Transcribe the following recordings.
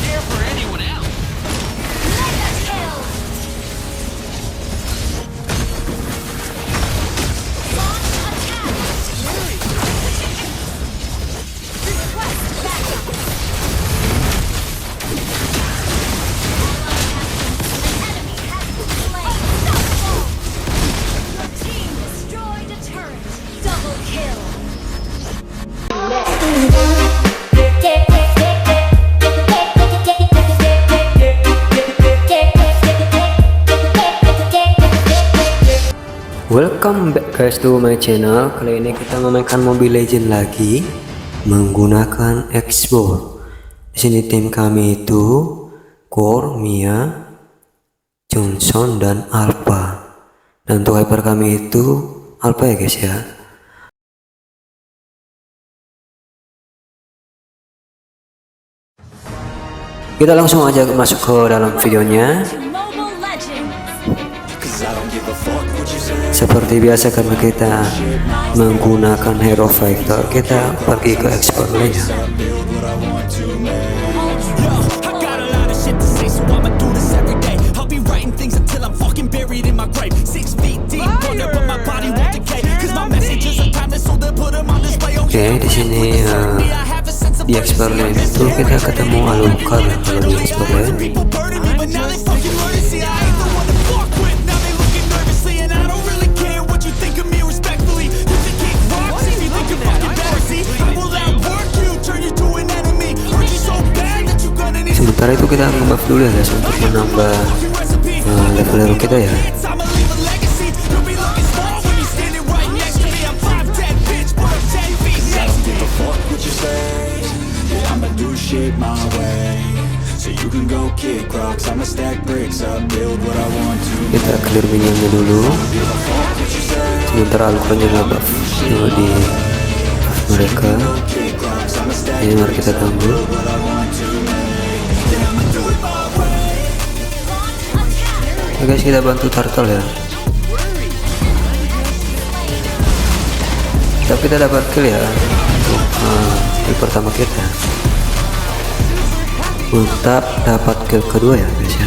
care for anyone else. Mega kill. Launch attack. Request backup. Enemy has been slain. Unstoppable. Your team destroyed a turret. Double kill. Welcome back guys to my channel. Kali ini kita memainkan Mobile Legends lagi menggunakan X-Bow. Di sini tim kami itu Core, Mia, Johnson dan Alpha. Dan untuk hyper kami itu Alpha ya guys ya. Kita langsung aja masuk ke dalam videonya. Mobile Legends. Seperti biasa karena kita menggunakan hero fighter, kita pergi ke expert lainnya. I got a lot of shit to say, so I'ma do this every day. I'll be writing things until I'm fucking buried in my grave. 6 feet deep under, but my body won't decay. Cause my messages are timeless, so they'll put them on display. Oke, di sini di expert lane itu kita ketemu Alucard ya. Kalau di expert lane People burning me, but now they fucking murder. See, I ain't the one to fuck with. Now they looking nervously, and I don't really care what you think of me respectfully. You think kick rocks, if you think you're fucking better. See, I will outwork you, turn you to an enemy. Hurt you so bad that you're gonna need sementara itu kita nge-buff dulu ya guys untuk menambah level hero kita ya. I'ma leave a legacy. You'll be looking small when you're standing right next to me. I'm 5'10", bitch, but I'm 10 feet next to you. Fuck what you say. Yeah, I'ma do shit my way. So you can go kick rocks. I'ma stack bricks up, build what I want to. Kita clear minionnya dulu. Sementara Alucardnya nge-buff di mereka. Ini mari kita tunggu. Ya guys, kita bantu turtle ya. Tapi kita dapat kill ya untuk kill pertama kita. Untuk dapat kill kedua ya guys ya.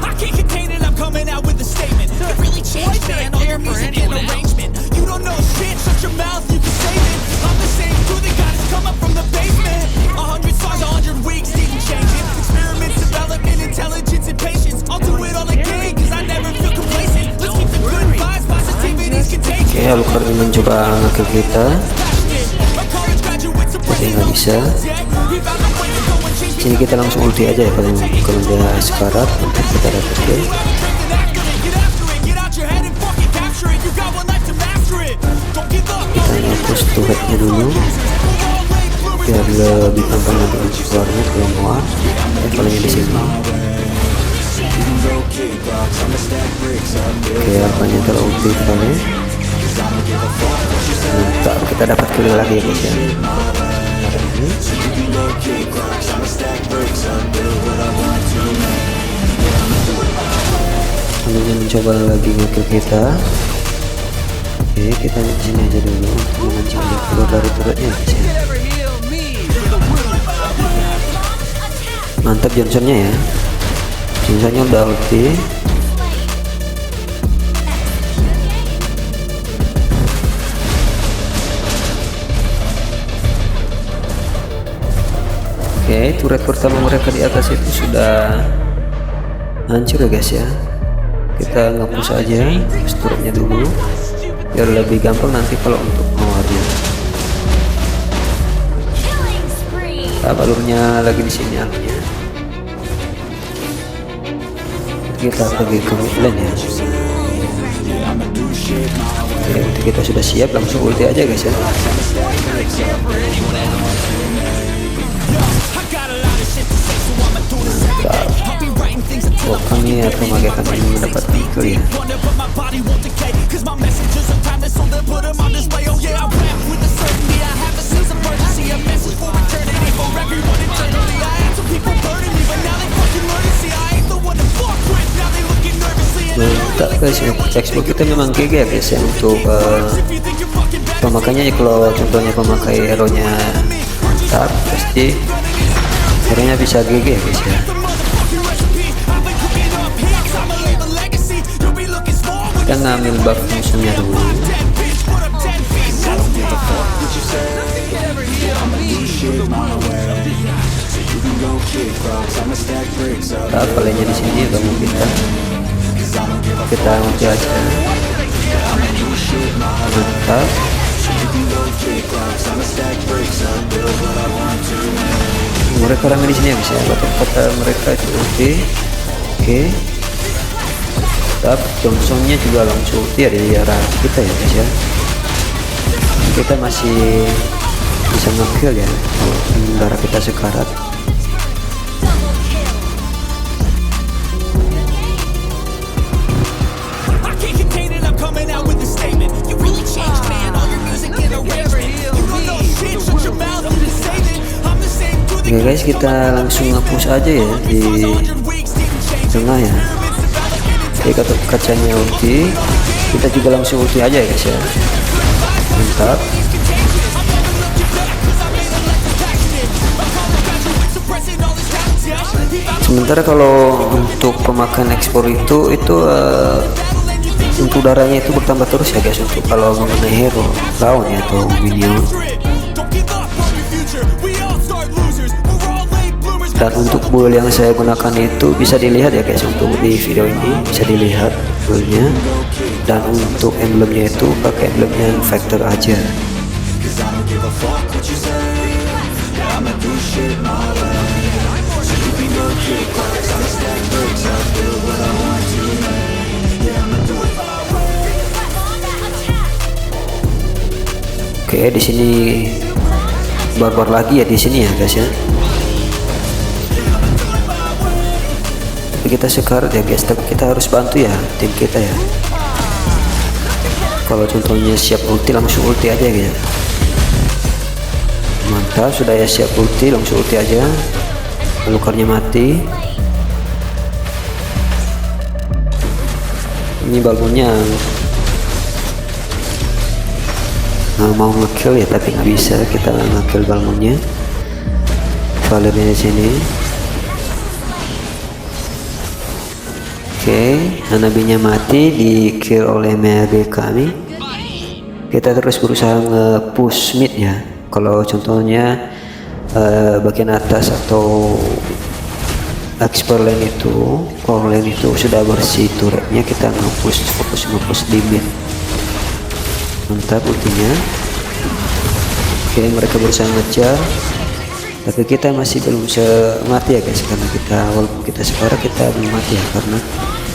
I can't contain it, I'm coming out with a statement. It really changed, man, all your music and arrangement. You don't know shit, shut your mouth, you can save it. I'm the same dude that got his come up from the basement. 100 songs, 100 weeks, didn't change it. Experiments, development, intelligence, and patience. I'll do it all again, cause I never feel complacent. Let's keep the good vibes, positivity's contagious. Oke, Alucard mencoba nge-kill kita. Tapi nggak bisa. Sini kita langsung ulti aja ya kalau dia sekarat untuk kita dapat kill. Kita nge-push turretnya dulu biar lebih gampang nanti untuk keluarnya kalau mau. Palingnya di sini. Oke, apanya terulti kali. Mantap, kita dapat kill lagi ya guys ya. Ini mencoba lagi nge-kill kita. Oke, kita di sini aja dulu untuk memancing dia keluar dari turretnya guys ya. Mantap Johnsonnya ya. Johnsonnya udah ulti. Oke, turret pertama mereka di atas itu sudah hancur ya guys ya. Kita nge-push aja turretnya dulu biar lebih gampang nanti kalau untuk mengeluarnya. Killing spree. Balurnya lagi di sini anunya. Kita pergi ke mid lane ya. Oke, kita sudah siap, langsung ulti aja guys ya. Oh, kami atau mage kami mendapat kill ya. Mantap guys, X-Bow kita memang GG ya guys ya untuk pemakainya kalau contohnya pemakai hero-nya mantap, pasti hero-nya bisa GG ya guys ya. Kita ngambil buff musuhnya dulu. Nah, palingnya di sini udah mau kita ulti aja. Mantap. Mereka ramai di sini ya bisa kata mereka itu ulti. Oke. Mantap. Johnsonnya juga langsung ulti ya di arah kita ya guys ya. Kita masih bisa nge-kill ya darah kita sekarat. Oke guys, kita langsung nge-push aja ya di tengah ya. Oke, kacanya ulti, kita juga langsung ulti aja ya guys ya. Mantap. Sementara kalau untuk pemakaian ekspor itu untuk darahnya itu bertambah terus ya guys, untuk kalau mengenai hero lawan ya atau minion. Dan untuk build yang saya gunakan itu bisa dilihat ya guys, untuk di video ini bisa dilihat buildnya. Dan untuk emblemnya itu pakai emblemnya Vector aja. Oke, di sini barbar lagi ya di sini ya guys ya. Kita sekarat ya guys, tapi kita harus bantu ya tim kita ya. Kalau contohnya siap ulti, langsung ulti aja gitu. Mantap, sudah ya siap ulti, langsung ulti aja. Lukarnya mati. Ini balonnya mau nge-kill ya, tapi nggak bisa kita nge-kill balonnya. Valernya di sini. Oke, Hanabinya mati, di kill oleh Mage kami. Kita terus berusaha nge-push mid ya. Kalau contohnya bagian atas atau expert lane itu, core lane itu sudah bersih turretnya, kita fokus di mid. Mantap ultinya. Oke, mereka berusaha ngejar, tapi kita masih belum mati ya guys, karena kita walaupun kita sekarang kita belum mati ya, karena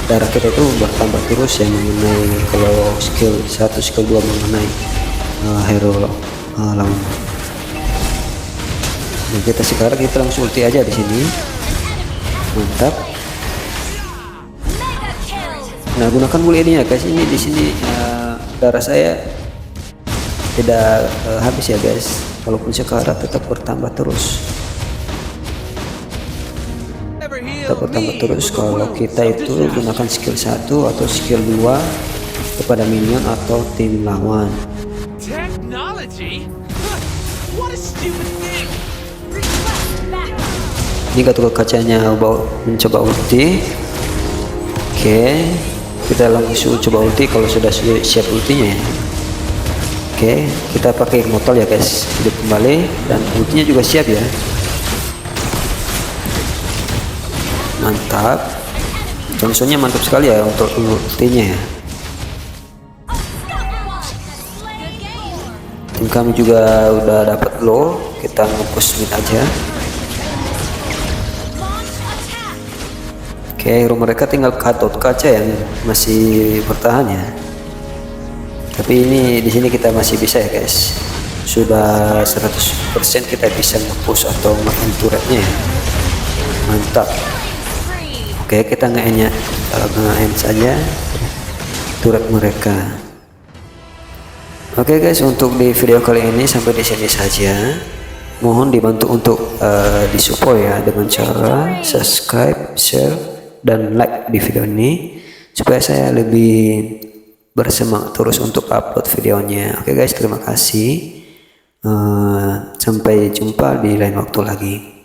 darah kita itu bertambah terus ya mengenai kalau skill 1 skill 2 mengenai hero lawan. Nah, kita sekarang kita langsung ulti aja di sini. Mantap. Nah, gunakan bull ini ya guys, ini di sini darah saya tidak habis ya guys, walaupun sekarang tetap bertambah terus. Kalau kita itu gunakan skill 1 atau skill 2 kepada minion atau tim lawan. Ini Gatot Kacanya mencoba ulti. Oke, kita langsung coba ulti kalau sudah siap ultinya ya. Oke, kita pakai motor ya guys, hidup kembali, dan ultinya juga siap ya. Mantap, Johnsonnya mantap sekali ya untuk ultinya ya. Tim kami juga udah dapat low, kita nge-push mid aja. Oke, hero mereka tinggal Gatot Kaca yang masih bertahan ya. Tapi ini di sini kita masih bisa ya guys. Sudah 100% kita bisa nge-push atau nge-end turretnya ya. Mantap. Oke, kita nge-end saja turret mereka. Oke guys, untuk di video kali ini sampai di sini saja. Mohon dibantu untuk disupport ya dengan cara subscribe, share, dan like di video ini supaya saya lebih bersemangat terus untuk upload videonya. Oke guys, terima kasih. Sampai jumpa di lain waktu lagi.